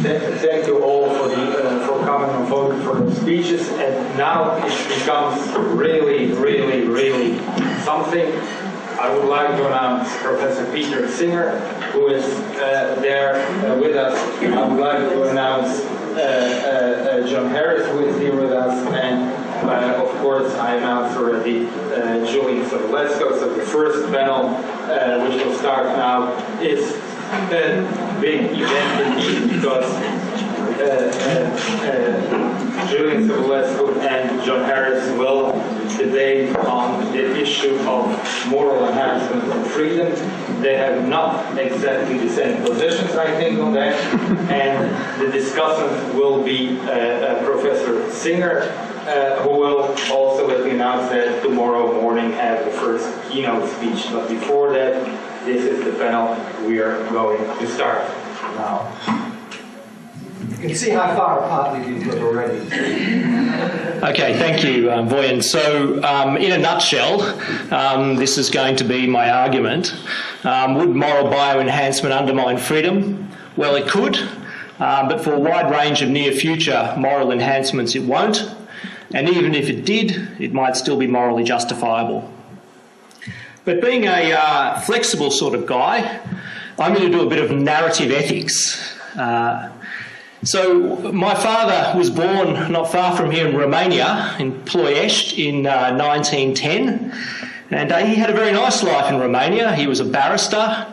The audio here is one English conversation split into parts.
Thank you all for coming and voting for the speeches. And now it becomes really something. I would like to announce Professor Peter Singer, who is there with us. I would like to announce John Harris, who is here with us, and of course I announced already Julian Savulescu. So the first panel, which will start now, is a big event indeed, because Julian Savulescu and John Harris will debate on the issue of moral enhancement of freedom. They have not exactly the same positions, I think, on that. And the discussant will be Professor Singer, who will also, as we announced, that tomorrow morning have the first keynote speech. But before that, this is the panel we are going to start now. You can see how far apart we've been already. Okay, thank you, Voyan. So, in a nutshell, this is going to be my argument. Would moral bioenhancement undermine freedom? Well, it could, but for a wide range of near future moral enhancements, it won't. And even if it did, it might still be morally justifiable. But being a flexible sort of guy, I'm going to do a bit of narrative ethics. So my father was born not far from here in Romania, in Ploiești, in 1910, and he had a very nice life in Romania. He was a barrister.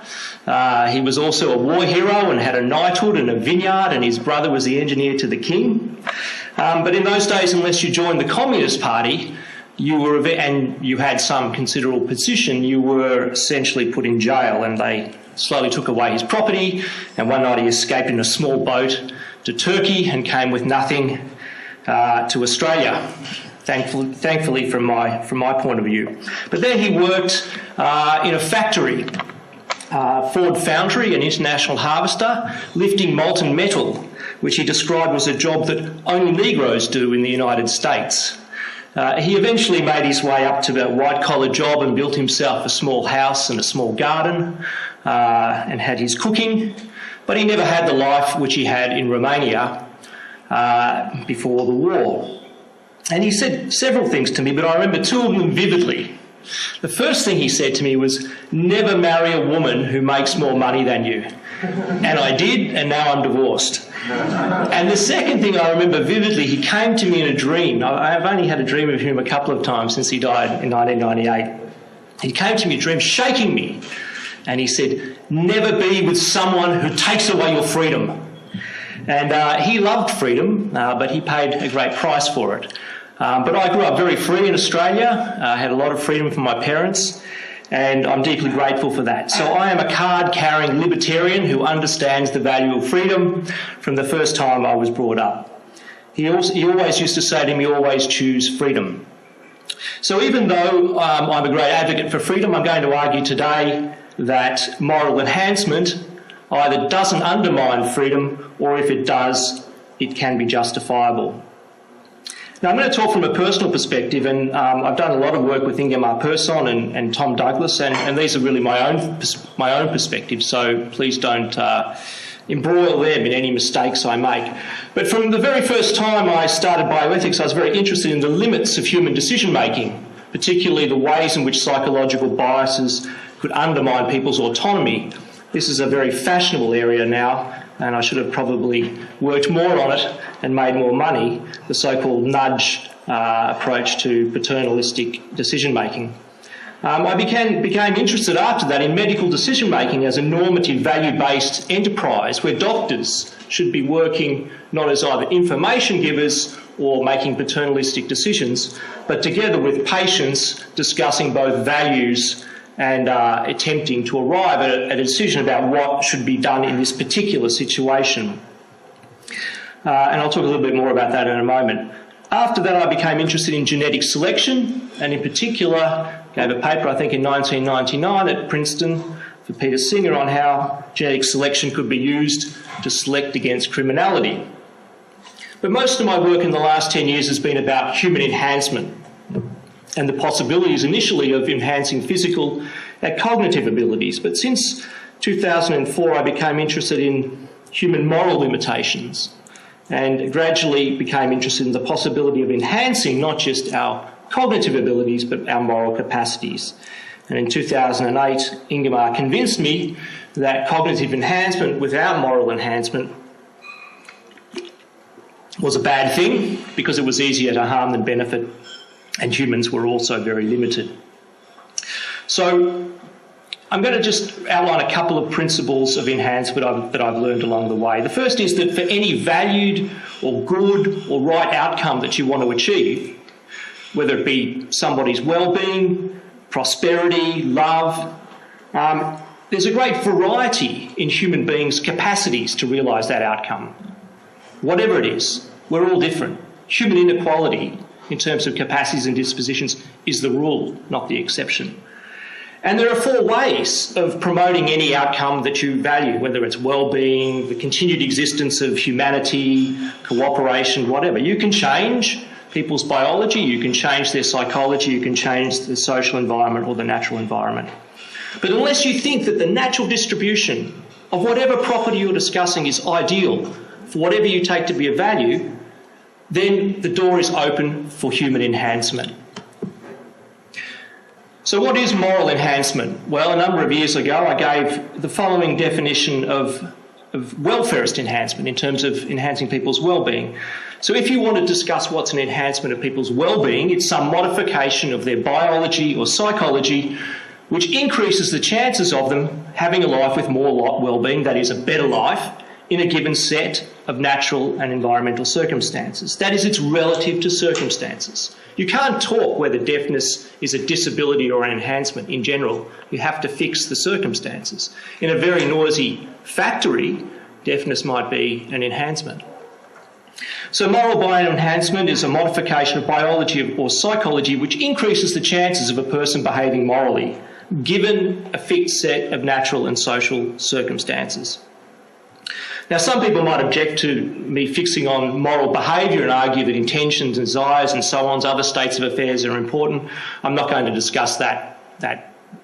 He was also a war hero and had a knighthood and a vineyard, and his brother was the engineer to the king. But in those days, unless you joined the Communist Party, and you had some considerable position, you were essentially put in jail, and they slowly took away his property, and one night he escaped in a small boat to Turkey and came with nothing to Australia, thankfully from my point of view. But there he worked in a factory, Ford Foundry, an international harvester, lifting molten metal, which he described was a job that only Negroes do in the United States. He eventually made his way up to a white-collar job and built himself a small house and a small garden and had his cooking, but he never had the life which he had in Romania before the war. And he said several things to me, but I remember two of them vividly. The first thing he said to me was, "Never marry a woman who makes more money than you." And I did, and now I'm divorced. And the second thing I remember vividly, he came to me in a dream. I've only had a dream of him a couple of times since he died in 1998. He came to me in a dream, shaking me, and he said, "Never be with someone who takes away your freedom." And he loved freedom, but he paid a great price for it. But I grew up very free in Australia. I had a lot of freedom from my parents, and I'm deeply grateful for that. So I am a card-carrying libertarian who understands the value of freedom from the first time I was brought up. He always used to say to me, "Always choose freedom." So even though I'm a great advocate for freedom, I'm going to argue today that moral enhancement either doesn't undermine freedom, or if it does, it can be justifiable. Now, I'm going to talk from a personal perspective, and I've done a lot of work with Ingemar Persson and Tom Douglas, and these are really my own perspectives, so please don't embroil them in any mistakes I make. But from the very first time I started bioethics, I was very interested in the limits of human decision-making, particularly the ways in which psychological biases could undermine people's autonomy. This is a very fashionable area now, and I should have probably worked more on it and made more money, the so-called nudge approach to paternalistic decision-making. I became interested after that in medical decision-making as a normative, value-based enterprise where doctors should be working not as either information givers or making paternalistic decisions, but together with patients discussing both values and attempting to arrive at a decision about what should be done in this particular situation. And I'll talk a little bit more about that in a moment. After that, I became interested in genetic selection, and in particular gave a paper, I think in 1999 at Princeton for Peter Singer on how genetic selection could be used to select against criminality. But most of my work in the last 10 years has been about human enhancement and the possibilities initially of enhancing physical and cognitive abilities. But since 2004, I became interested in human moral limitations, and gradually became interested in the possibility of enhancing not just our cognitive abilities but our moral capacities. And in 2008, Ingemar convinced me that cognitive enhancement without moral enhancement was a bad thing because it was easier to harm than benefit, and humans were also very limited. So I'm going to just outline a couple of principles of enhancement that I've learned along the way. The first is that for any valued or good or right outcome that you want to achieve, whether it be somebody's well-being, prosperity, love, there's a great variety in human beings' capacities to realise that outcome. Whatever it is, we're all different. Human inequality in terms of capacities and dispositions is the rule, not the exception. And there are 4 ways of promoting any outcome that you value, whether it's well-being, the continued existence of humanity, cooperation, whatever. You can change people's biology, you can change their psychology, you can change the social environment or the natural environment. But unless you think that the natural distribution of whatever property you're discussing is ideal for whatever you take to be of value, then the door is open for human enhancement. So what is moral enhancement? Well, a number of years ago I gave the following definition of welfarist enhancement in terms of enhancing people's well-being. So if you want to discuss what's an enhancement of people's well-being, it's some modification of their biology or psychology which increases the chances of them having a life with more well-being, that is, a better life, in a given set of natural and environmental circumstances. That is, it's relative to circumstances. You can't talk whether deafness is a disability or an enhancement in general. You have to fix the circumstances. In a very noisy factory, deafness might be an enhancement. So moral bioenhancement is a modification of biology or psychology which increases the chances of a person behaving morally, given a fixed set of natural and social circumstances. Now, some people might object to me fixing on moral behaviour and argue that intentions, desires and so on, other states of affairs are important. I'm not going to discuss that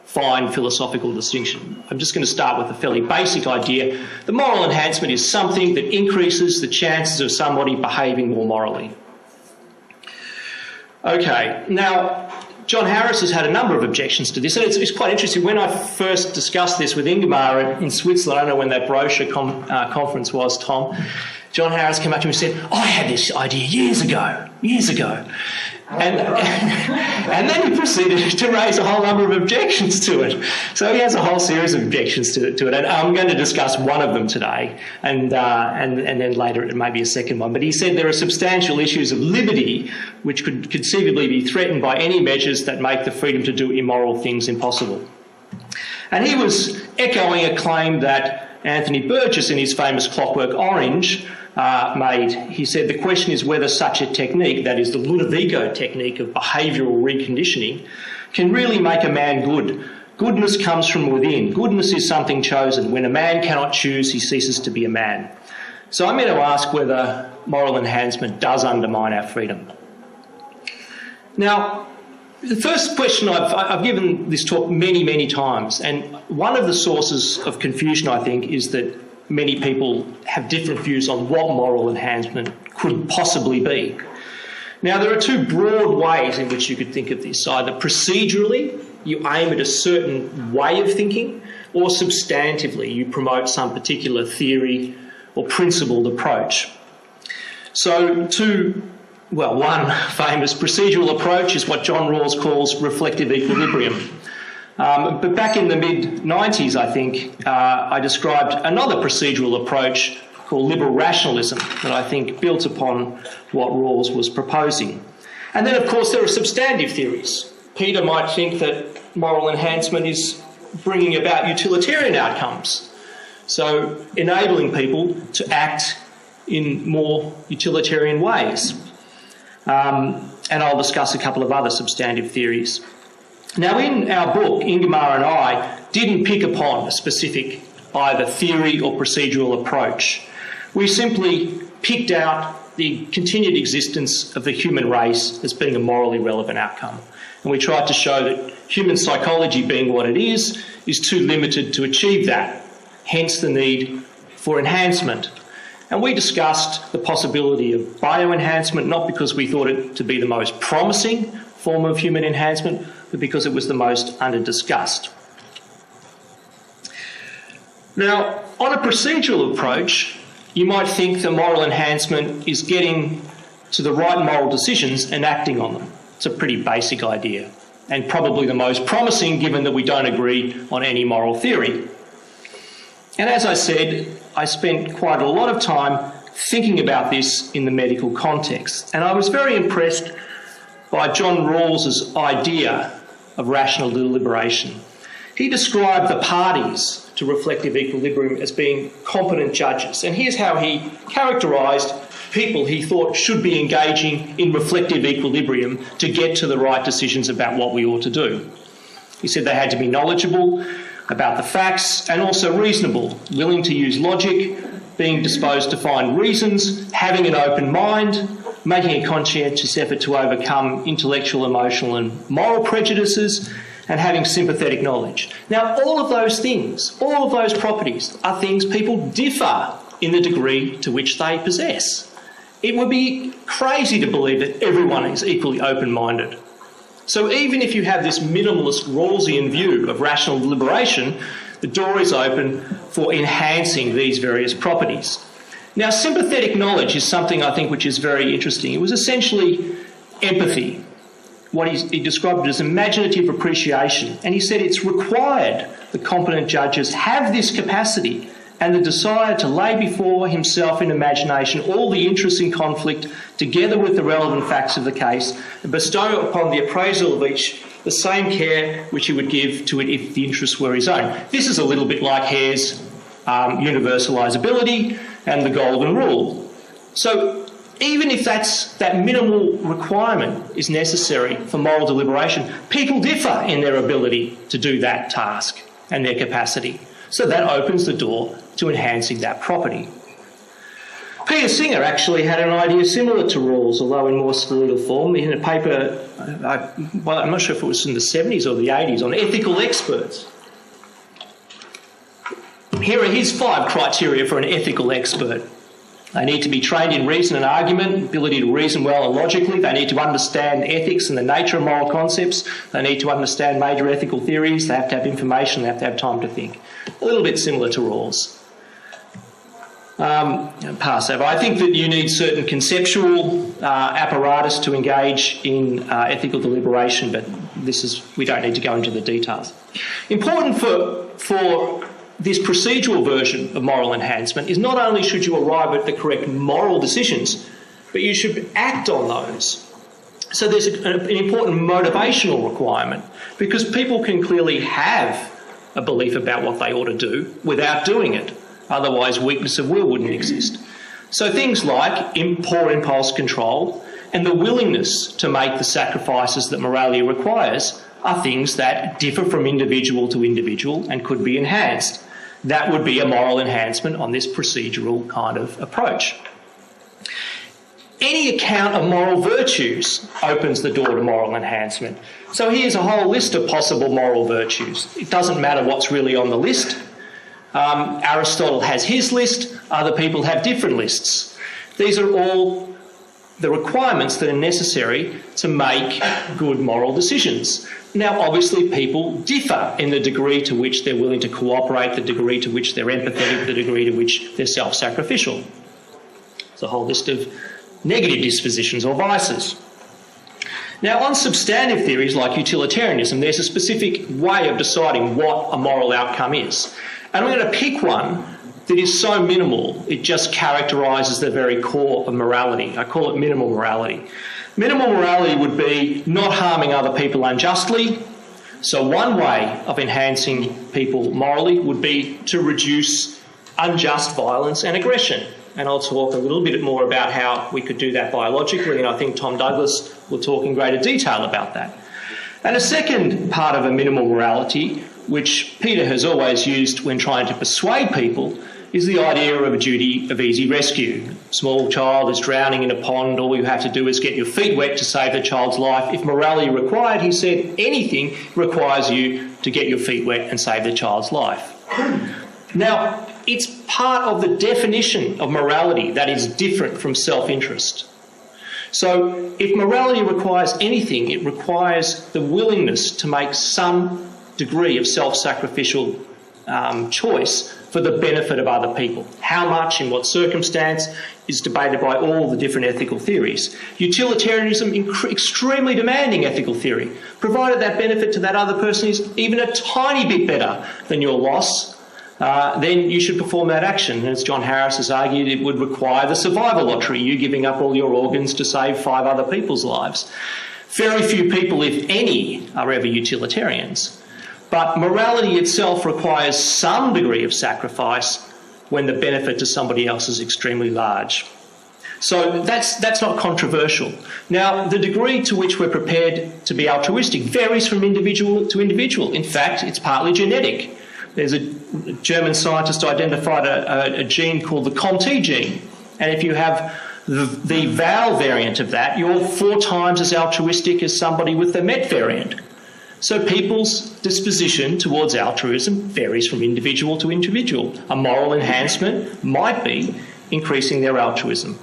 fine philosophical distinction. I'm just going to start with a fairly basic idea. The moral enhancement is something that increases the chances of somebody behaving more morally. Okay, now John Harris has had a number of objections to this, and it's quite interesting. When I first discussed this with Ingemar in Switzerland, I don't know when that brochure conference was, Tom, John Harris came up to me and said, I had this idea years ago. And then he proceeded to raise a whole number of objections to it. So he has a whole series of objections to it, and I'm going to discuss one of them today, and then later it may be a second one. But he said there are substantial issues of liberty which could conceivably be threatened by any measures that make the freedom to do immoral things impossible. And he was echoing a claim that Anthony Burgess in his famous Clockwork Orange made. He said the question is whether such a technique, that is the Ludovico technique of behavioural reconditioning, can really make a man good. Goodness comes from within. Goodness is something chosen. When a man cannot choose, he ceases to be a man. So I'm going to ask whether moral enhancement does undermine our freedom. Now, the first question, I've given this talk many, many times, and one of the sources of confusion, I think, is that many people have different views on what moral enhancement could possibly be. Now, there are 2 broad ways in which you could think of this. Either procedurally, you aim at a certain way of thinking, or substantively, you promote some particular theory or principled approach. So one famous procedural approach is what John Rawls calls reflective equilibrium. But back in the mid-90s, I think, I described another procedural approach called liberal rationalism that I think built upon what Rawls was proposing. And then, of course, there are substantive theories. Peter might think that moral enhancement is bringing about utilitarian outcomes, so enabling people to act in more utilitarian ways. And I'll discuss a couple of other substantive theories. Now, in our book, Ingemar and I didn't pick upon a specific either theory or procedural approach. We simply picked out the continued existence of the human race as being a morally relevant outcome. And we tried to show that human psychology, being what it is too limited to achieve that, hence the need for enhancement. And we discussed the possibility of bioenhancement, not because we thought it to be the most promising form of human enhancement, but because it was the most under-discussed. Now, on a procedural approach, you might think that moral enhancement is getting to the right moral decisions and acting on them. It's a pretty basic idea, and probably the most promising given that we don't agree on any moral theory. And as I said, I spent quite a lot of time thinking about this in the medical context, and I was very impressed by John Rawls's idea of rational deliberation. He described the parties to reflective equilibrium as being competent judges, and here's how he characterised people he thought should be engaging in reflective equilibrium to get to the right decisions about what we ought to do. He said they had to be knowledgeable about the facts and also reasonable, willing to use logic, being disposed to find reasons, having an open mind, making a conscientious effort to overcome intellectual, emotional and moral prejudices, and having sympathetic knowledge. Now, all of those things, all of those properties are things people differ in the degree to which they possess. It would be crazy to believe that everyone is equally open-minded. So even if you have this minimalist Rawlsian view of rational deliberation, the door is open for enhancing these various properties. Now, sympathetic knowledge is something I think which is very interesting. It was essentially empathy. What he described it as imaginative appreciation, and he said it's required that competent judges have this capacity and the desire to lay before himself in imagination all the interests in conflict together with the relevant facts of the case and bestow upon the appraisal of each the same care which he would give to it if the interests were his own. This is a little bit like Hare's universalisability and the golden rule. So even if that minimal requirement is necessary for moral deliberation, people differ in their ability to do that task and their capacity. So that opens the door to enhancing that property. Peter Singer actually had an idea similar to Rawls, although in more skeletal form, in a paper, I'm not sure if it was in the 70s or the 80s, on ethical experts. Here are his 5 criteria for an ethical expert. They need to be trained in reason and argument, ability to reason well and logically. They need to understand ethics and the nature of moral concepts. They need to understand major ethical theories. They have to have information. They have to have time to think. A little bit similar to Rawls. Pass over. I think that you need certain conceptual apparatus to engage in ethical deliberation, but we don't need to go into the details. Important for this procedural version of moral enhancement is not only should you arrive at the correct moral decisions, but you should act on those. So there's an important motivational requirement, because people can clearly have a belief about what they ought to do without doing it. Otherwise, weakness of will wouldn't exist. So things like poor impulse control and the willingness to make the sacrifices that morality requires are things that differ from individual to individual and could be enhanced. That would be a moral enhancement on this procedural kind of approach. Any account of moral virtues opens the door to moral enhancement. So here's a whole list of possible moral virtues. It doesn't matter what's really on the list. Aristotle has his list, other people have different lists. These are all the requirements that are necessary to make good moral decisions. Now, obviously, people differ in the degree to which they're willing to cooperate, the degree to which they're empathetic, the degree to which they're self-sacrificial. It's a whole list of negative dispositions or vices. Now, on substantive theories like utilitarianism, there's a specific way of deciding what a moral outcome is. And I'm going to pick one that is so minimal, it just characterises the very core of morality. I call it minimal morality. Minimal morality would be not harming other people unjustly. So one way of enhancing people morally would be to reduce unjust violence and aggression. And I'll talk a little bit more about how we could do that biologically, and I think Tom Douglas will talk in greater detail about that. And a second part of a minimal morality, which Peter has always used when trying to persuade people, is the idea of a duty of easy rescue. Small child is drowning in a pond, all you have to do is get your feet wet to save the child's life. If morality required, he said, anything requires you to get your feet wet and save the child's life. Now, it's part of the definition of morality that is different from self-interest. So if morality requires anything, it requires the willingness to make some degree of self-sacrificial choice for the benefit of other people. How much, in what circumstance, is debated by all the different ethical theories. Utilitarianism, extremely demanding ethical theory. Provided that benefit to that other person is even a tiny bit better than your loss, then you should perform that action. And as John Harris has argued, it would require the survival lottery, you giving up all your organs to save 5 other people's lives. Very few people, if any, are ever utilitarians. But morality itself requires some degree of sacrifice when the benefit to somebody else is extremely large. So that's not controversial. Now, the degree to which we're prepared to be altruistic varies from individual to individual. In fact, it's partly genetic. There's a German scientist identified a gene called the Conti gene. And if you have the Val variant of that, you're 4 times as altruistic as somebody with the Met variant. So people's disposition towards altruism varies from individual to individual. A moral enhancement might be increasing their altruism.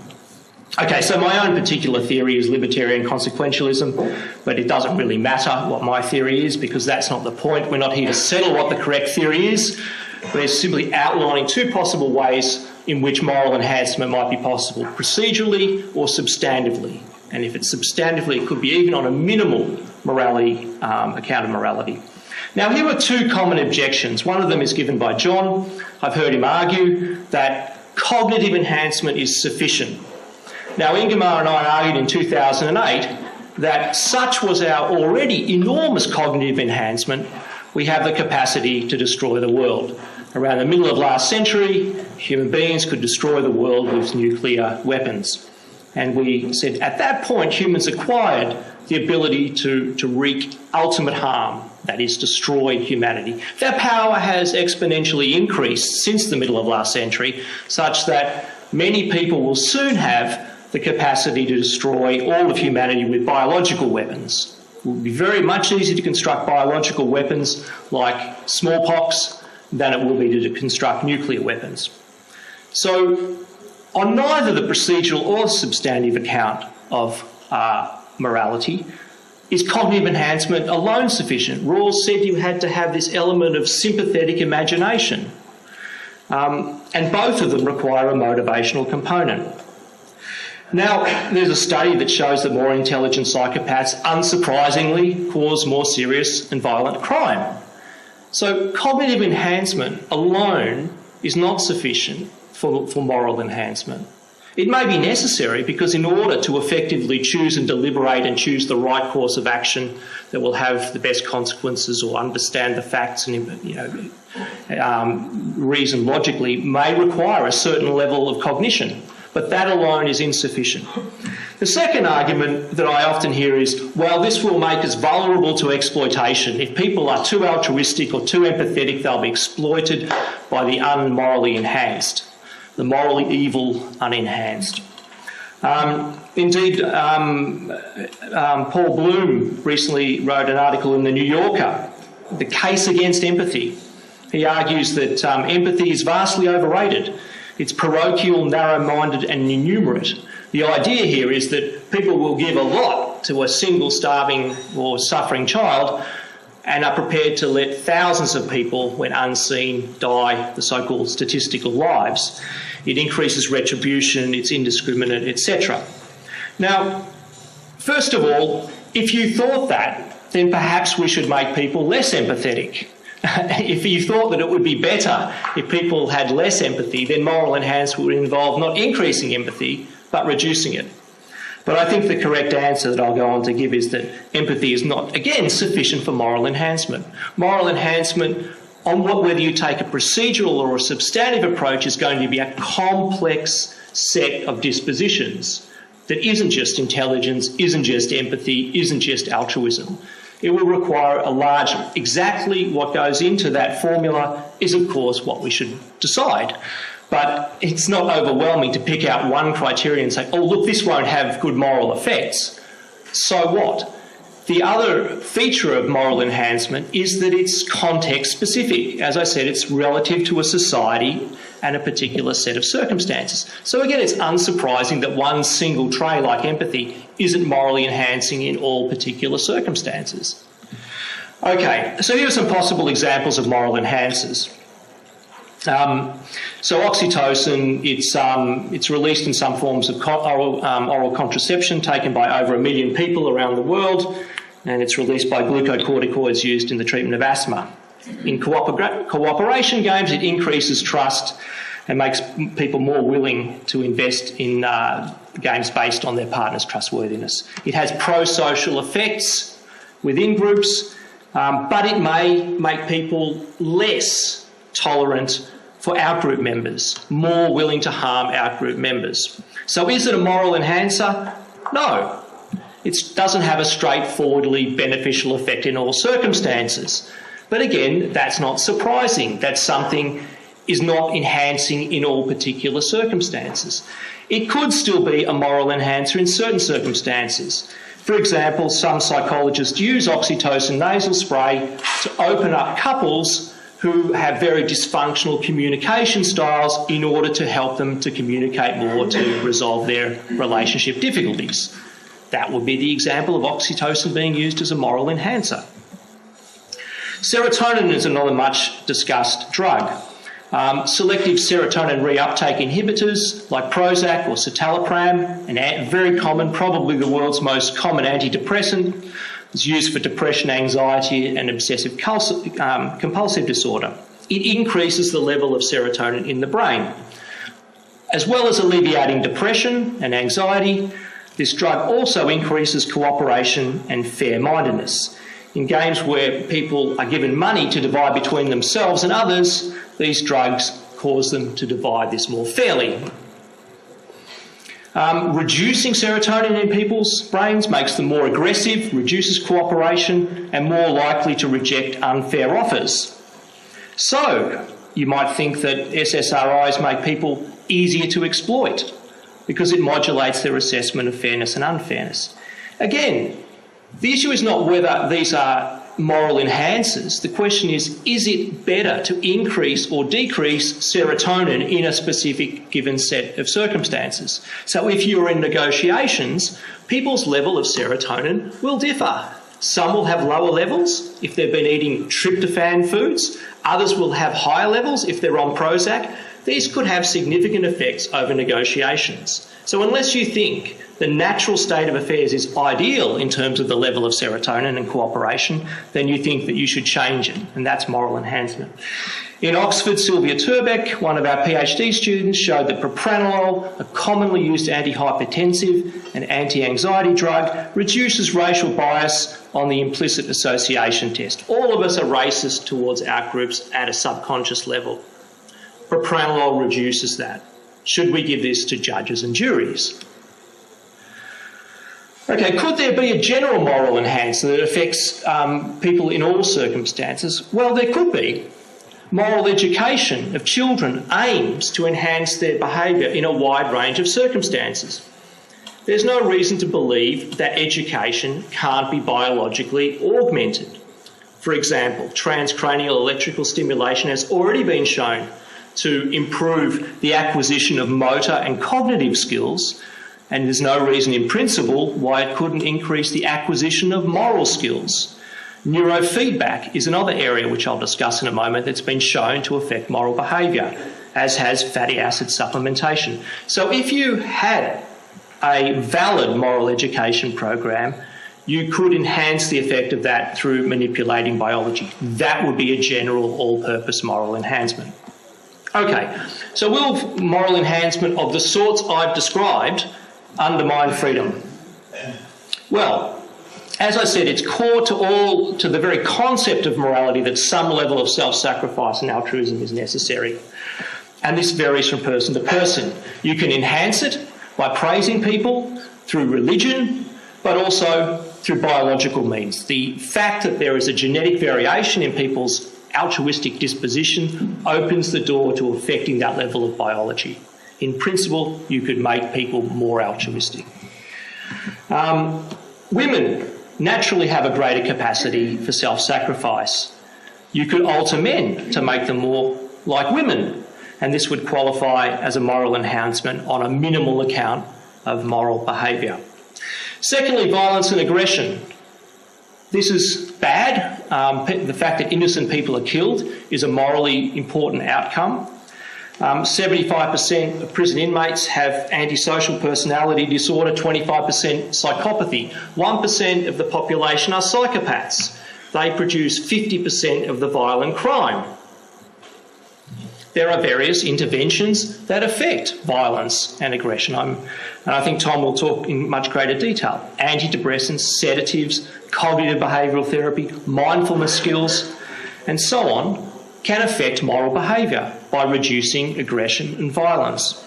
Okay, so my own particular theory is libertarian consequentialism, but it doesn't really matter what my theory is because that's not the point. We're not here to settle what the correct theory is. We're simply outlining 2 possible ways in which moral enhancement might be possible, procedurally or substantively. And if it's substantively, it could be even on a minimal morality, account of morality. Now, here are 2 common objections. One of them is given by John. I've heard him argue that cognitive enhancement is sufficient. Now, Ingemar and I argued in 2008 that such was our already enormous cognitive enhancement, we have the capacity to destroy the world. Around the middle of last century, human beings could destroy the world with nuclear weapons. And we said at that point, humans acquired the ability to wreak ultimate harm, that is, destroy humanity. That power has exponentially increased since the middle of last century, such that many people will soon have the capacity to destroy all of humanity with biological weapons. It will be very much easier to construct biological weapons like smallpox than it will be to construct nuclear weapons. So, on neither the procedural or substantive account of morality is cognitive enhancement alone sufficient. Rawls said you had to have this element of sympathetic imagination. And both of them require a motivational component. Now, there's a study that shows that more intelligent psychopaths, unsurprisingly, cause more serious and violent crime. So cognitive enhancement alone is not sufficient for moral enhancement. It may be necessary because in order to effectively choose and deliberate and choose the right course of action that will have the best consequences or understand the facts and reason logically may require a certain level of cognition, but that alone is insufficient. The second argument that I often hear is, well, this will make us vulnerable to exploitation. If people are too altruistic or too empathetic, they'll be exploited by the unmorally enhanced. The morally evil unenhanced. Indeed, Paul Bloom recently wrote an article in the New Yorker, The Case Against Empathy. He argues that empathy is vastly overrated. It's parochial, narrow-minded and innumerate. The idea here is that people will give a lot to a single starving or suffering child and are prepared to let thousands of people, when unseen, die the so-called statistical lives. It increases retribution, it's indiscriminate, etc. Now, first of all, if you thought that, then perhaps we should make people less empathetic. If you thought that it would be better if people had less empathy, then moral enhancement would involve not increasing empathy, but reducing it. But I think the correct answer that I'll go on to give is that empathy is not, again, sufficient for moral enhancement. Moral enhancement, on whether you take a procedural or a substantive approach, is going to be a complex set of dispositions that isn't just intelligence, isn't just empathy, isn't just altruism. It will require a large, exactly what goes into that formula is, of course, what we should decide. But it's not overwhelming to pick out one criterion and say, oh, look, this won't have good moral effects. So what? The other feature of moral enhancement is that it's context specific. As I said, it's relative to a society and a particular set of circumstances. So again, it's unsurprising that one single trait like empathy isn't morally enhancing in all particular circumstances. Okay, so here are some possible examples of moral enhancers. So oxytocin, it's released in some forms of oral contraception taken by over 1 million people around the world, and it's released by glucocorticoids used in the treatment of asthma. In cooperation games, it increases trust and makes people more willing to invest in games based on their partner's trustworthiness. It has pro-social effects within groups, but it may make people less tolerant for out-group members, more willing to harm out-group members. So is it a moral enhancer? No. It doesn't have a straightforwardly beneficial effect in all circumstances. But again, that's not surprising that something is not enhancing in all particular circumstances. It could still be a moral enhancer in certain circumstances. For example, some psychologists use oxytocin nasal spray to open up couples who have very dysfunctional communication styles in order to help them to communicate more to resolve their relationship difficulties. That would be the example of oxytocin being used as a moral enhancer. Serotonin is another much discussed drug. Selective serotonin reuptake inhibitors like Prozac or citalopram, and very common, probably the world's most common antidepressant, is used for depression, anxiety and obsessive compulsive disorder. It increases the level of serotonin in the brain. As well as alleviating depression and anxiety, this drug also increases cooperation and fair-mindedness. In games where people are given money to divide between themselves and others, these drugs cause them to divide this more fairly. Reducing serotonin in people's brains makes them more aggressive, reduces cooperation, and more likely to reject unfair offers. So, you might think that SSRIs make people easier to exploit because it modulates their assessment of fairness and unfairness. Again, the issue is not whether these are moral enhancers. The question is it better to increase or decrease serotonin in a specific given set of circumstances? So if you're in negotiations, people's level of serotonin will differ. Some will have lower levels if they've been eating tryptophan foods. Others will have higher levels if they're on Prozac. These could have significant effects over negotiations. So unless you think the natural state of affairs is ideal in terms of the level of serotonin and cooperation, then you think that you should change it, and that's moral enhancement. In Oxford, Sylvia Turbeck, one of our PhD students, showed that propranolol, a commonly used antihypertensive and anti-anxiety drug, reduces racial bias on the implicit association test. All of us are racist towards outgroups at a subconscious level. Propranolol reduces that. Should we give this to judges and juries? Okay, could there be a general moral enhancer that affects people in all circumstances? Well, there could be. Moral education of children aims to enhance their behaviour in a wide range of circumstances. There's no reason to believe that education can't be biologically augmented. For example, transcranial electrical stimulation has already been shown to improve the acquisition of motor and cognitive skills, and there's no reason in principle why it couldn't increase the acquisition of moral skills. Neurofeedback is another area which I'll discuss in a moment that's been shown to affect moral behaviour, as has fatty acid supplementation. So if you had a valid moral education program, you could enhance the effect of that through manipulating biology. That would be a general all-purpose moral enhancement. Okay, so will moral enhancement of the sorts I've described undermine freedom? Well, as I said, it's core to the very concept of morality that some level of self-sacrifice and altruism is necessary. And this varies from person to person. You can enhance it by praising people through religion, but also through biological means. The fact that there is a genetic variation in people's altruistic disposition opens the door to affecting that level of biology. In principle, you could make people more altruistic. Women naturally have a greater capacity for self-sacrifice. You could alter men to make them more like women, and this would qualify as a moral enhancement on a minimal account of moral behaviour. Secondly, violence and aggression. This is bad. The fact that innocent people are killed is a morally important outcome. 75% of prison inmates have antisocial personality disorder, 25% psychopathy. 1% of the population are psychopaths. They produce 50% of the violent crime. There are various interventions that affect violence and aggression. And I think Tom will talk in much greater detail. Antidepressants, sedatives, cognitive behavioural therapy, mindfulness skills, and so on can affect moral behaviour by reducing aggression and violence.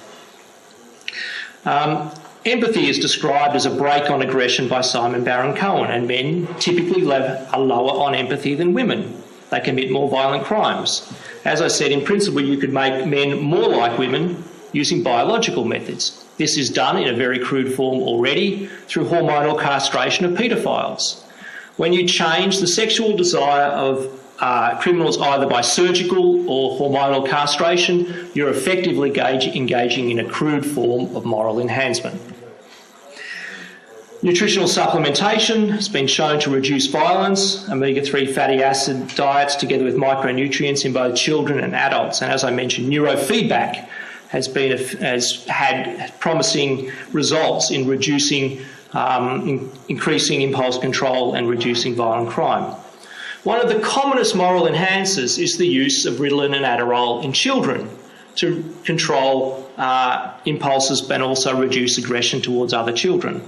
Empathy is described as a brake on aggression by Simon Baron-Cohen, and men typically are lower on empathy than women. They commit more violent crimes. As I said, in principle, you could make men more like women using biological methods. This is done in a very crude form already through hormonal castration of paedophiles. When you change the sexual desire of criminals either by surgical or hormonal castration, you're effectively engaging in a crude form of moral enhancement. Nutritional supplementation has been shown to reduce violence. Omega-3 fatty acid diets together with micronutrients in both children and adults. And as I mentioned, neurofeedback has had promising results in reducing, increasing impulse control and reducing violent crime. One of the commonest moral enhancers is the use of Ritalin and Adderall in children to control impulses and also reduce aggression towards other children.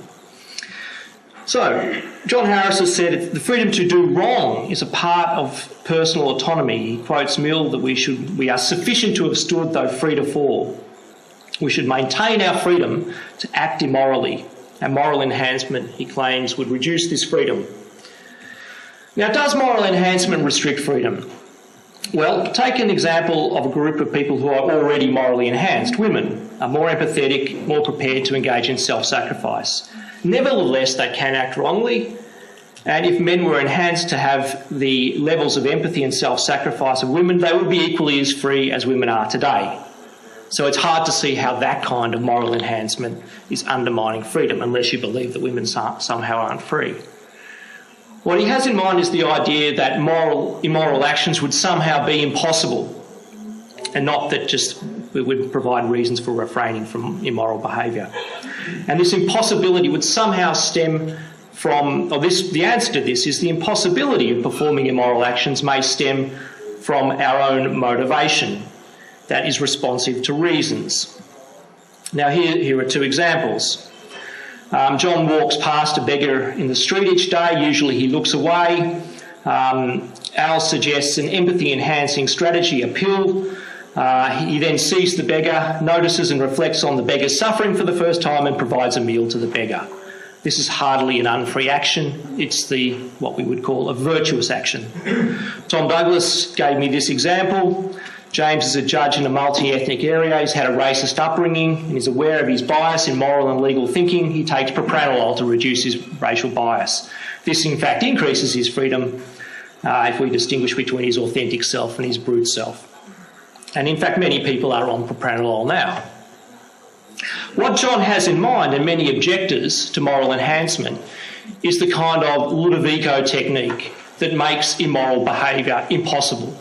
So, John Harris has said the freedom to do wrong is a part of personal autonomy. He quotes Mill that we are sufficient to have stood, though free to fall. We should maintain our freedom to act immorally. And moral enhancement, he claims, would reduce this freedom. Now, does moral enhancement restrict freedom? Well, take an example of a group of people who are already morally enhanced. Women are more empathetic, more prepared to engage in self-sacrifice. Nevertheless, they can act wrongly, and if men were enhanced to have the levels of empathy and self-sacrifice of women, they would be equally as free as women are today. So it's hard to see how that kind of moral enhancement is undermining freedom, unless you believe that women somehow aren't free. What he has in mind is the idea that immoral actions would somehow be impossible, and not that just we would provide reasons for refraining from immoral behaviour. And this impossibility would somehow stem from, the answer to this is the impossibility of performing immoral actions may stem from our own motivation that is responsive to reasons. Now here are two examples. John walks past a beggar in the street each day. Usually he looks away. Al suggests an empathy-enhancing strategy, a pill. He then sees the beggar, notices and reflects on the beggar's suffering for the first time and provides a meal to the beggar. This is hardly an unfree action. It's what we would call a virtuous action. Tom Douglas gave me this example. James is a judge in a multi-ethnic area. He's had a racist upbringing and is aware of his bias in moral and legal thinking. He takes propranolol to reduce his racial bias. This, in fact, increases his freedom if we distinguish between his authentic self and his brute self. And in fact, many people are on propranolol now. What John has in mind, and many objectors to moral enhancement, is the kind of Ludovico technique that makes immoral behaviour impossible.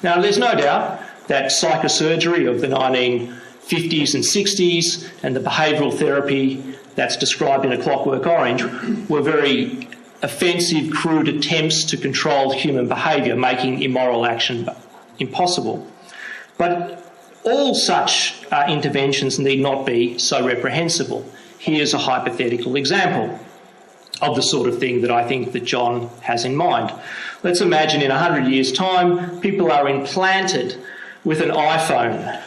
Now, there's no doubt that psychosurgery of the 1950s and 60s and the behavioural therapy that's described in A Clockwork Orange were very offensive, crude attempts to control human behaviour, making immoral action impossible. But all such interventions need not be so reprehensible. Here's a hypothetical example of the sort of thing that I think that John has in mind. Let's imagine in 100 years' time, people are implanted with an iPhone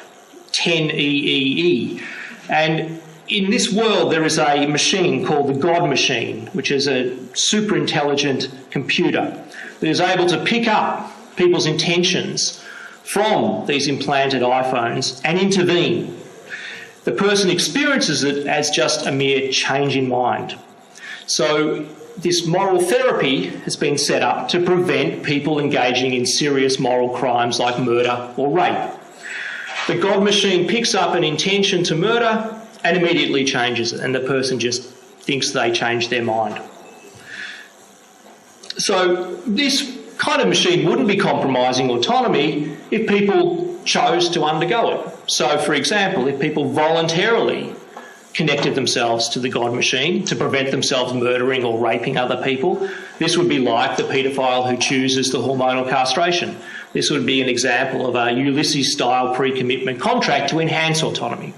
10EEE. And in this world, there is a machine called the God machine, which is a super intelligent computer that is able to pick up people's intentions from these implanted iPhones and intervene. The person experiences it as just a mere change in mind. So this moral therapy has been set up to prevent people engaging in serious moral crimes like murder or rape. The God machine picks up an intention to murder and immediately changes it, and the person just thinks they changed their mind. So this kind of machine wouldn't be compromising autonomy if people chose to undergo it. So, for example, if people voluntarily connected themselves to the God machine to prevent themselves murdering or raping other people, this would be like the paedophile who chooses the hormonal castration. This would be an example of a Ulysses-style pre-commitment contract to enhance autonomy.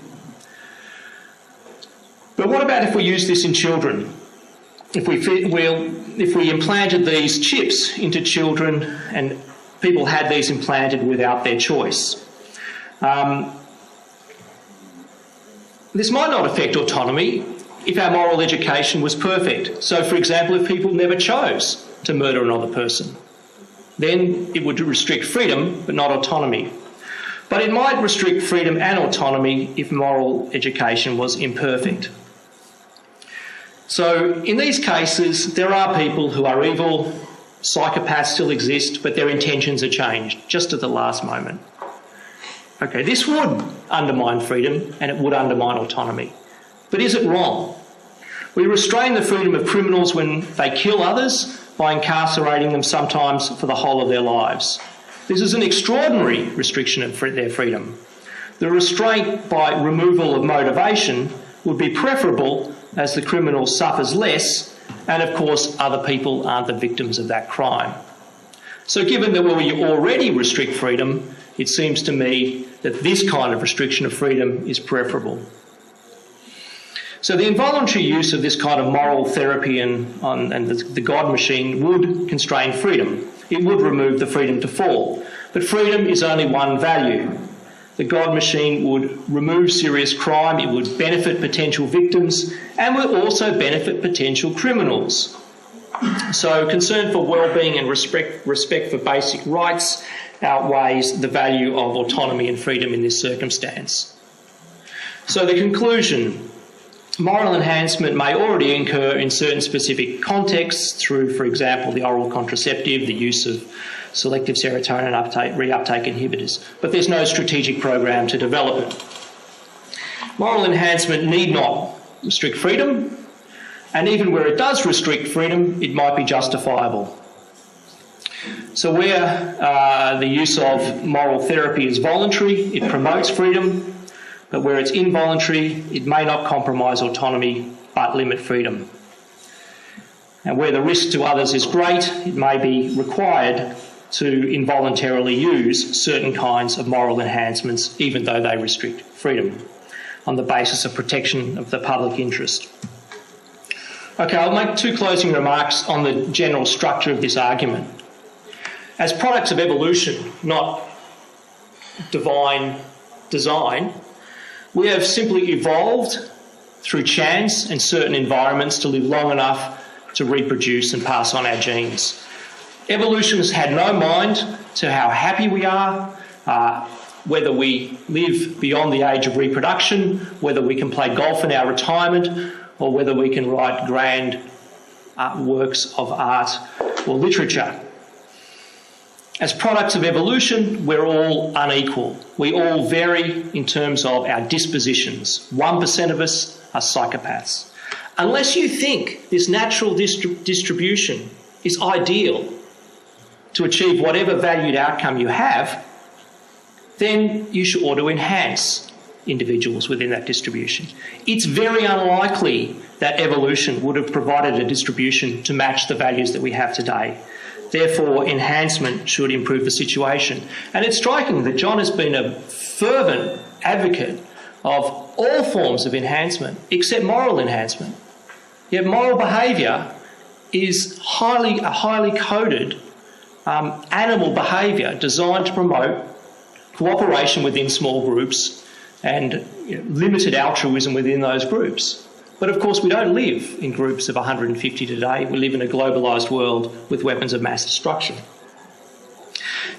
But what about if we use this in children? If we implanted these chips into children and people had these implanted without their choice? This might not affect autonomy if our moral education was perfect. So, for example, if people never chose to murder another person, then it would restrict freedom but not autonomy. But it might restrict freedom and autonomy if moral education was imperfect. So in these cases, there are people who are evil, psychopaths still exist, but their intentions are changed just at the last moment. Okay, this would undermine freedom and it would undermine autonomy. But is it wrong? We restrain the freedom of criminals when they kill others by incarcerating them sometimes for the whole of their lives. This is an extraordinary restriction of their freedom. The restraint by removal of motivation would be preferable as the criminal suffers less and, of course, other people aren't the victims of that crime. So given that we already restrict freedom, it seems to me that this kind of restriction of freedom is preferable. So the involuntary use of this kind of moral therapy and the God machine would constrain freedom. It would remove the freedom to fall. But freedom is only one value. The God machine would remove serious crime, it would benefit potential victims, and would also benefit potential criminals. So concern for well-being and respect for basic rights outweighs the value of autonomy and freedom in this circumstance. So the conclusion: moral enhancement may already occur in certain specific contexts through, for example, the oral contraceptive, the use of selective serotonin reuptake inhibitors, but there's no strategic program to develop it. Moral enhancement need not restrict freedom, and even where it does restrict freedom, it might be justifiable. So where the use of moral therapy is voluntary, it promotes freedom, but where it's involuntary, it may not compromise autonomy but limit freedom. And where the risk to others is great, it may be required to involuntarily use certain kinds of moral enhancements, even though they restrict freedom, on the basis of protection of the public interest. Okay, I'll make two closing remarks on the general structure of this argument. As products of evolution, not divine design, we have simply evolved through chance and certain environments to live long enough to reproduce and pass on our genes. Evolution has had no mind to how happy we are, whether we live beyond the age of reproduction, whether we can play golf in our retirement, or whether we can write grand works of art or literature. As products of evolution, we're all unequal. We all vary in terms of our dispositions. 1% of us are psychopaths. Unless you think this natural distribution is ideal to achieve whatever valued outcome you have, then you should ought to enhance individuals within that distribution. It's very unlikely that evolution would have provided a distribution to match the values that we have today. Therefore, enhancement should improve the situation. And it's striking that John has been a fervent advocate of all forms of enhancement except moral enhancement. Yet moral behaviour is a highly coded animal behaviour designed to promote cooperation within small groups and limited altruism within those groups. But of course we don't live in groups of 150 today. We live in a globalised world with weapons of mass destruction.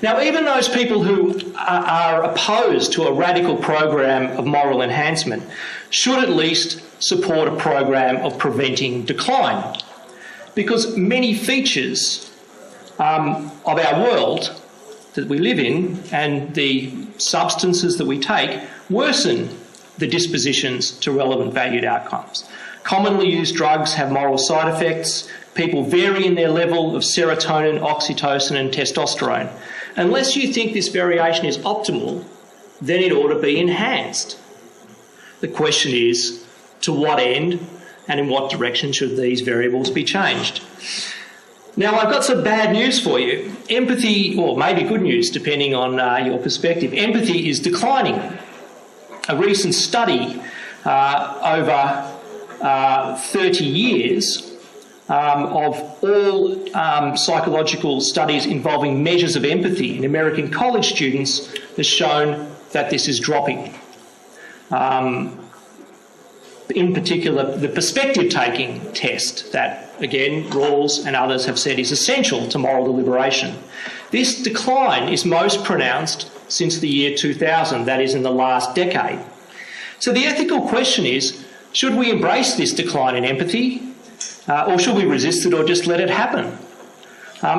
Now, even those people who are opposed to a radical program of moral enhancement should at least support a program of preventing decline. because many features of our world that we live in and the substances that we take worsen the dispositions to relevant valued outcomes. Commonly used drugs have moral side effects. People vary in their level of serotonin, oxytocin and testosterone. Unless you think this variation is optimal, then it ought to be enhanced. The question is, to what end and in what direction should these variables be changed? Now, I've got some bad news for you. Empathy, or maybe good news depending on your perspective, empathy is declining. A recent study over 30 years of all psychological studies involving measures of empathy in American college students has shown that this is dropping. In particular, the perspective-taking test that, again, Rawls and others have said is essential to moral deliberation. This decline is most pronounced since the year 2000, that is in the last decade. So the ethical question is, should we embrace this decline in empathy, or should we resist it or just let it happen?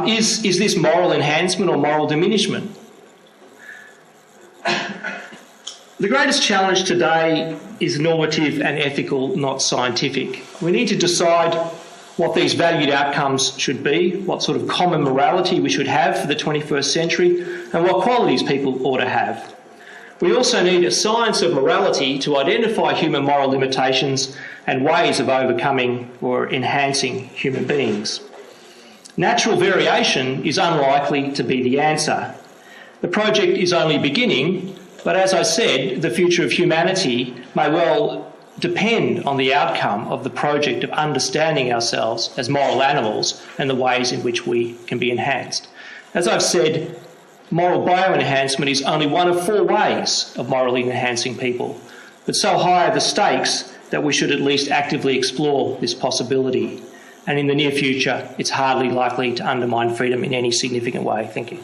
Is this moral enhancement or moral diminishment? The greatest challenge today is normative and ethical, not scientific. We need to decide what these valued outcomes should be, what sort of common morality we should have for the 21st century, and what qualities people ought to have. We also need a science of morality to identify human moral limitations and ways of overcoming or enhancing human beings. Natural variation is unlikely to be the answer. The project is only beginning, but as I said, the future of humanity may well depend on the outcome of the project of understanding ourselves as moral animals and the ways in which we can be enhanced. As I've said, moral bioenhancement is only one of 4 ways of morally enhancing people, but so high are the stakes that we should at least actively explore this possibility. And in the near future, it's hardly likely to undermine freedom in any significant way. Thank you.